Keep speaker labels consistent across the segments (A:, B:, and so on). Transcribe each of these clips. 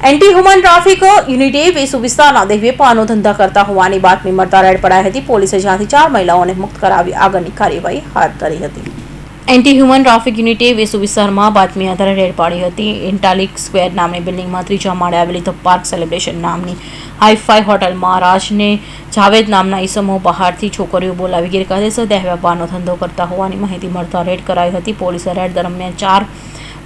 A: Anti human traffic યુનિટે Vesu વિસ્તારના દેહવેપારનો ધંધા કરતા હોવાની બાતમી મળતા રેડ પડાઈ હતી. પોલીસે જ્યાંથી 4 મહિલાઓને મુક્ત કરાવી આગળની કાર્યવાહી હાથ ધરી હતી. એન્ટી હ્યુમન ટ્રાફિક યુનિટે વેસુ વિસ્તારમાં બાતમી આધારે રેડ પાડી હતી. ઇન્ટાલિક સ્ક્વેર નામની બિલ્ડિંગમાં 3જા માળે આવેલી ધ પાર્ક સેલિબ્રેશન નામની હાઈ-ફાઈ હોટલમાં રાજને જાવેદ નામના ઈસમો બહારથી છોકરીઓ બોલાવી ગેરકાયદેસર દેહ વેપારનો ધંધો કરતા હોવાની માહિતી મળતા રેડ કરાઈ હતી. પોલીસે રેડ દરમિયાન 4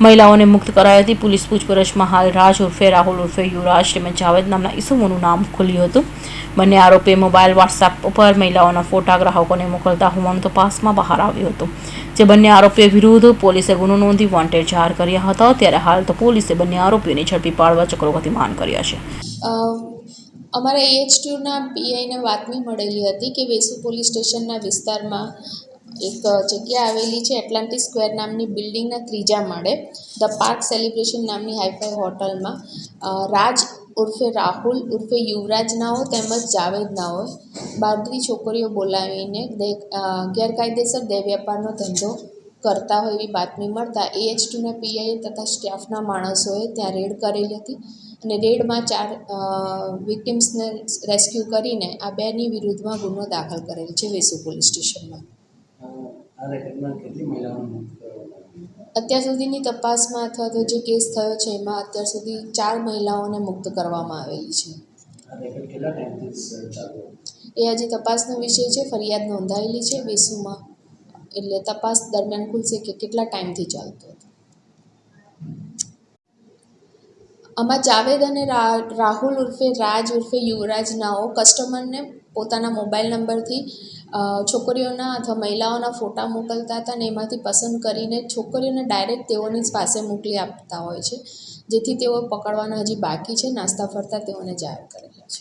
A: મહિલાઓને મુક્ત કરાઈ હતી. પોલીસ પૂછપરછમાં હાલ રાજ ઉર્ફે રાહુલ ઉર્ફે યુવરાજ તેમજ જાવેદ નામના ઈસમોનું નામ ખુલ્યું હતું. બંને આરોપીએ મોબાઈલ વોટ્સએપ ઉપર મહિલાઓના ફોટા ગ્રાહકોને મોકલતા હોવાનું તપાસમાં બહાર આવ્યું હતું. જે બંને આરોપીઓ વિરુદ્ધ પોલીસે ગુનો નોંધી વોન્ટેડ જાહેર કર્યા હતા. ત્યારે હાલ તો પોલીસે બંને આરોપીઓને ઝડપી પાડવા ચક્રો ગતિમાન કર્યા છે.
B: અમારા EH2ના પીઆઈને બાતમી મળેલી હતી કે વેસુ પોલીસ સ્ટેશનના વિસ્તારમાં એક જગ્યા આવેલી છે એટલાન્ટિક સ્ક્વેર નામની બિલ્ડિંગના 3જા માળે ધ પાર્ક સેલિબ્રેશન નામની હાઈ-ફાઈ હોટલમાં રાજ ઉર્ફે રાહુલ ઉર્ફે યુવરાજ નાઓ તેમજ જાવેદ નાઓ બહારથી છોકરીઓ બોલાવીને ગેરકાયદેસર દેહ વેપારનો ધંધો કરતા હોય એવી બાતમી મળતા EH2ના પીઆઈ તથા સ્ટાફના માણસોએ ત્યાં રેડ કરેલી હતી અને રેડમાં 4 વિક્ટિમ્સને રેસ્ક્યુ કરીને આ બેની વિરુદ્ધમાં ગુનો દાખલ કરેલ છે વેસુ પોલીસ સ્ટેશનમાં. અત્યાર સુધીની તપાસમાં અથવા તો જે કેસ થયો છે એમાં અત્યાર સુધી 4 મહિલાઓને મુક્ત કરવામાં આવેલી છે. એ હજી તપાસનો વિષય છે. ફરિયાદ નોંધાયેલી છે વેસુમાં, એટલે તપાસ દરમિયાન ખુલશે કે કેટલા ટાઈમથી ચાલતો હતો. આમાં જાવેદ અને રાહુલ ઉર્ફે રાજ ઉર્ફે યુવરાજ નાઓ કસ્ટમરને પોતાના મોબાઈલ નંબરથી છોકરીઓના અથવા મહિલાઓના ફોટા મોકલતા હતા અને એમાંથી પસંદ કરીને છોકરીઓને ડાયરેક્ટ તેઓની પાસે મોકલી આપતા હોય છે, જેથી તેઓ પકડવાના હજી બાકી છે. નાસ્તા ફરતા તેઓને જાહેર કરેલા છે.